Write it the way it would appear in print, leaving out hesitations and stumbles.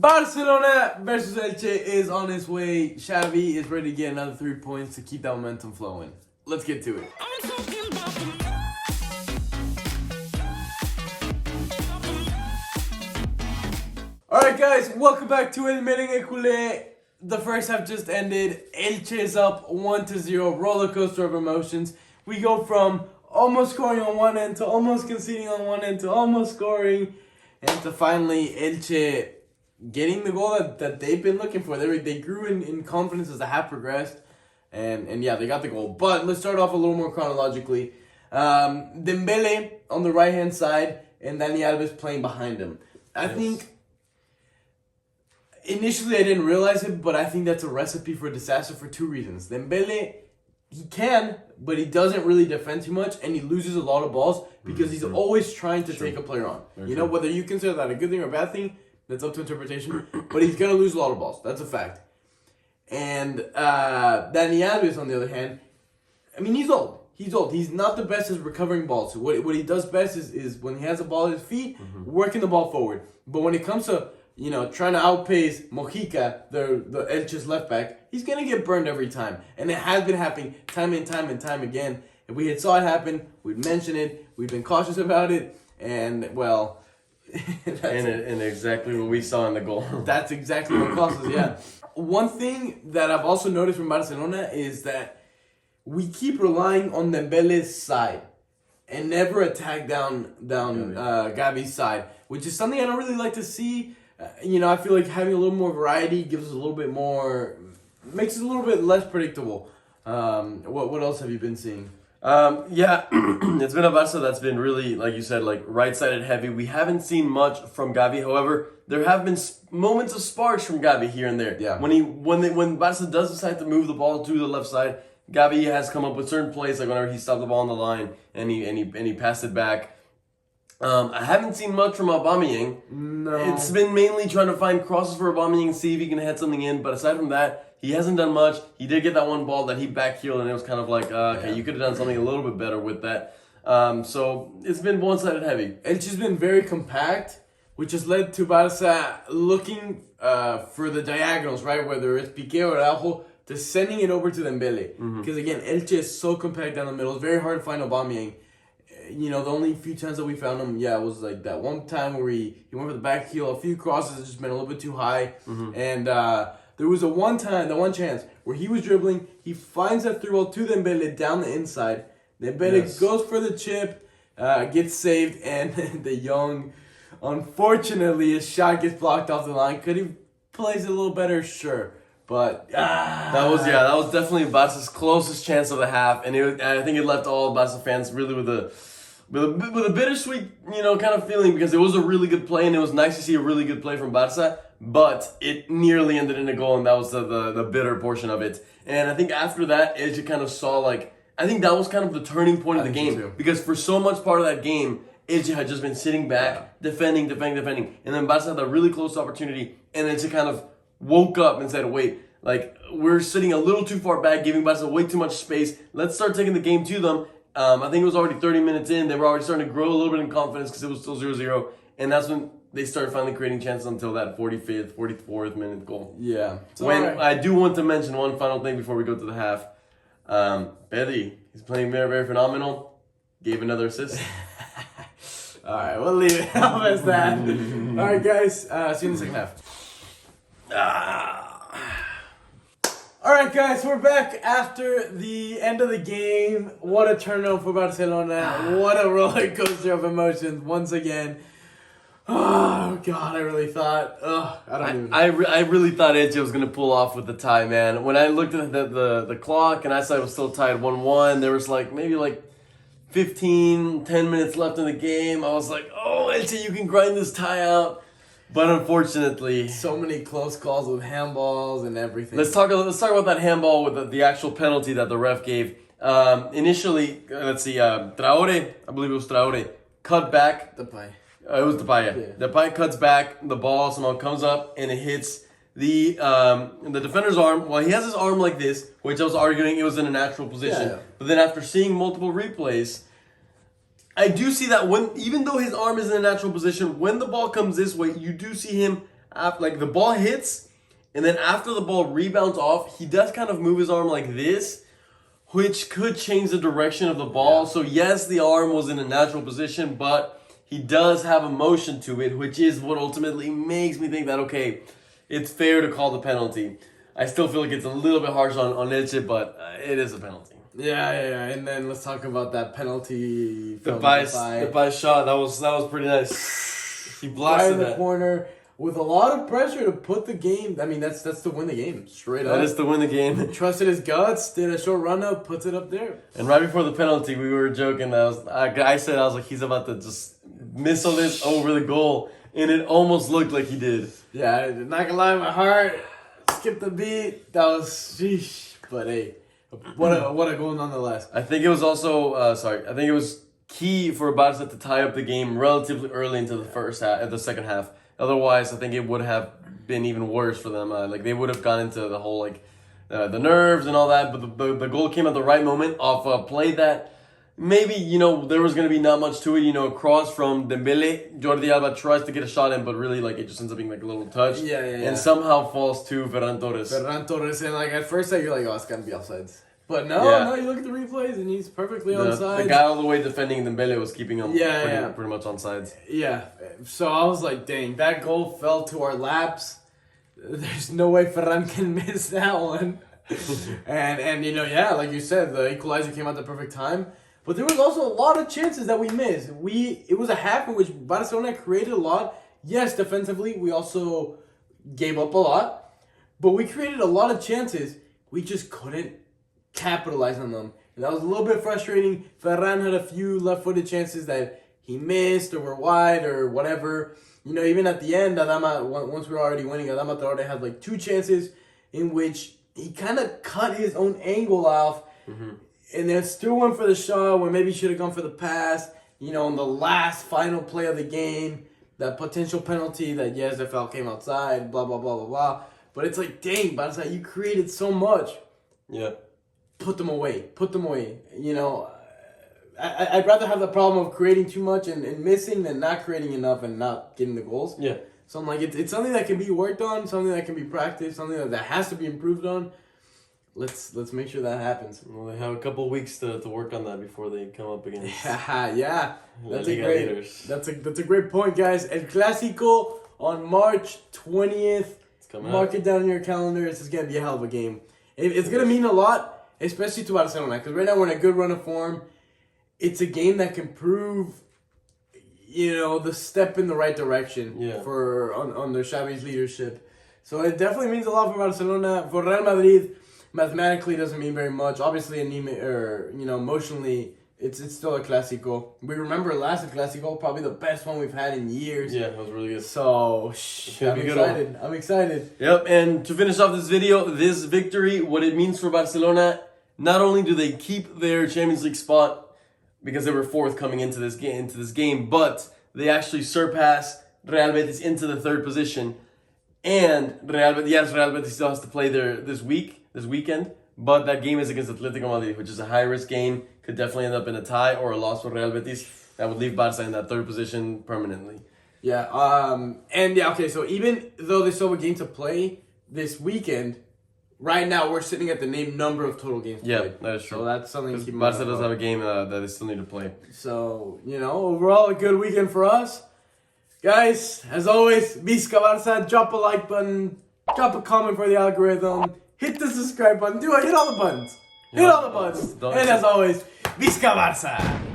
Barcelona versus Elche is on its way. Xavi is ready to get another 3 points to keep that momentum flowing. Let's get to it. Alright guys, welcome back to Admitting a Culé. The first half just ended. Elche is up 1-0. Roller coaster of emotions. We go from almost scoring on one end to almost conceding on one end to almost scoring. And to finally Elche getting the goal that they've been looking for. They grew in confidence as the half progressed. And yeah, they got the goal. But let's start off a little more chronologically. Dembele on the right-hand side and Dani Alves playing behind him. I think initially I didn't realize it, but I think that's a recipe for disaster for two reasons. Dembele, he can, but he doesn't really defend too much, and he loses a lot of balls because he's always trying to take a player on. You know, whether you consider that a good thing or a bad thing, that's up to interpretation, but he's going to lose a lot of balls. That's a fact. And Dani Alves, on the other hand, I mean, he's old. He's not the best at recovering balls. So what he does best is when he has a ball at his feet, working the ball forward. But when it comes to, you know, trying to outpace Mojica, the Elche's left back, he's going to get burned every time. And it has been happening time and time again. If we had saw it happen, we'd mention it, we've been cautious about it, and, well... and exactly what we saw in the goal. That's exactly what cost us, yeah. One thing that I've also noticed from Barcelona is that we keep relying on Dembele's side and never attack down Gavi's side, which is something I don't really like to see. I feel like having a little more variety gives us a little bit more, makes it a little bit less predictable. What else have you been seeing? It's been a Barca that's been really, like you said, like right-sided heavy. We haven't seen much from Xavi. However, there have been moments of sparks from Xavi here and there. Yeah. When Barca does decide to move the ball to the left side, Xavi has come up with certain plays, like whenever he stopped the ball on the line and he passed it back. I haven't seen much from Aubameyang. No. It's been mainly trying to find crosses for Aubameyang, see if he can head something in. But aside from that, he hasn't done much. He did get that one ball that he backheeled, and it was kind of like, you could have done something a little bit better with that. So it's been one-sided heavy. Elche's been very compact, which has led to Barca looking for the diagonals, right? Whether it's Piqué or Araujo, to sending it over to Dembele. Because again, Elche is so compact down the middle. It's very hard to find Aubameyang. The only few times that we found him, it was like that one time where he went for the back heel. A few crosses had just been a little bit too high. And there was the one chance where he was dribbling. He finds that through ball to Dembele down the inside. Dembele goes for the chip, gets saved, and the young, unfortunately, his shot gets blocked off the line. Could he plays it a little better? Sure. But that was definitely Barca's closest chance of the half, and I think it left all Barca fans really with a bittersweet, kind of feeling, because it was a really good play, and it was nice to see a really good play from Barca, but it nearly ended in a goal, and that was the bitter portion of it. And I think after that, Elche kind of saw, I think that was kind of the turning point of the game, because for so much part of that game, Elche had just been sitting back, defending, and then Barca had a really close opportunity, and Elche kind of woke up and said, wait, we're sitting a little too far back, giving Barca way too much space. Let's start taking the game to them. I think it was already 30 minutes in. They were already starting to grow a little bit in confidence because it was still 0-0. And that's when they started finally creating chances until that 45th, 44th minute goal. Yeah. I do want to mention one final thing before we go to the half. Pedri, he's playing very, very phenomenal. Gave another assist. All right, we'll leave it off as that. All right, guys. See you in the second half. All right, guys, we're back after the end of the game. What a turnout for Barcelona. What a roller coaster of emotions once again. Oh, God, I really thought... I really thought Elche was going to pull off with the tie, man. When I looked at the clock and I saw it was still tied 1-1, there was maybe 10 minutes left in the game. I was like, oh, Elche, you can grind this tie out. But unfortunately, so many close calls with handballs and everything. Let's talk about that handball with the actual penalty that the ref gave. Initially, let's see, Traore, I believe it was Traore, cut back. Depay. It was Depay. Yeah. Depay cuts back. The ball somehow comes up and it hits the defender's arm. Well, he has his arm like this, which I was arguing it was in a natural position. Yeah. But then after seeing multiple replays, I do see that even though his arm is in a natural position, when the ball comes this way, you do see him like the ball hits, and then after the ball rebounds off, he does kind of move his arm like this, which could change the direction of the ball. So yes, the arm was in a natural position, but he does have a motion to it, which is what ultimately makes me think that, okay, it's fair to call the penalty. I still feel like it's a little bit harsh on Elche, but it is a penalty. Yeah. And then let's talk about that penalty. Depay shot, that was pretty nice. He blasted in the corner with a lot of pressure to put the game. I mean, that's to win the game, straight up. That is to win the game. Trusted his guts, did a short run up, puts it up there. And right before the penalty, we were joking. I said, he's about to just missile this over the goal, and it almost looked like he did. Yeah, not gonna lie, my heart skipped the beat. That was sheesh. But hey, what a goal nonetheless. I think it was also I think it was key for Barca to tie up the game relatively early into the second half. Otherwise, I think it would have been even worse for them. Like they would have gone into the whole the nerves and all that. But the goal came at the right moment off a play that maybe there was gonna be not much to it. A cross from Dembele. Jordi Alba tries to get a shot in, but really it just ends up being like a little touch. Yeah. And somehow falls to Ferran Torres. And at first you're like, oh, it's gotta be offsides. But no, you look at the replays and he's perfectly onside. The guy all the way defending Dembele was keeping him pretty much onside. Yeah, so I was like, dang, that goal fell to our laps. There's no way Ferran can miss that one. and like you said, the equalizer came at the perfect time. But there was also a lot of chances that we missed. It was a half in which Barcelona created a lot. Yes, defensively, we also gave up a lot. But we created a lot of chances. We just couldn't capitalize on them. And that was a little bit frustrating. Ferran had a few left-footed chances that he missed or were wide or whatever. Even at the end, Adama, once we were already winning, Adama Traore had 2 chances in which he kind of cut his own angle off. Mm-hmm. And there's still one for the shot where maybe he should have gone for the pass. On the last final play of the game, that potential penalty that yes, the foul came outside, blah, blah, blah, blah, blah. But it's like, dang, Barca, you created so much. Yeah. Put them away. I'd rather have the problem of creating too much and missing than not creating enough and not getting the goals. Yeah. So I'm like, it's something that can be worked on, something that can be practiced, something that has to be improved on. Let's make sure that happens. Well, they have a couple of weeks to work on that before they come up against. Yeah. That's a great point, guys. El Clásico on March 20th. Mark it down in your calendars. It's gonna be a hell of a game. It's gonna mean a lot, especially to Barcelona, because right now we're in a good run of form. It's a game that can prove, the step in the right direction for under Xavi's leadership. So it definitely means a lot for Barcelona. For Real Madrid, mathematically doesn't mean very much. Obviously, emotionally, it's still a Clásico. We remember last Clásico, probably the best one we've had in years. Yeah, it was really good. So, I'm excited. Yep, and to finish off this video, this victory, what it means for Barcelona, not only do they keep their Champions League spot because they were 4th coming into this game, but they actually surpass Real Betis into the 3rd position. And Real Betis still has to play this weekend, but that game is against Atletico Madrid, which is a high-risk game. Could definitely end up in a tie or a loss for Real Betis. That would leave Barca in that 3rd position permanently. Yeah, so even though they still have a game to play this weekend, right now we're sitting at the named number of total games played. Yeah, that is true. So that's something to keep in mind. Barca does have a game that they still need to play. So, overall a good weekend for us. Guys, as always, Visca Barca, drop a like button, drop a comment for the algorithm, hit the subscribe button, hit all the buttons. And as always, Visca Barca!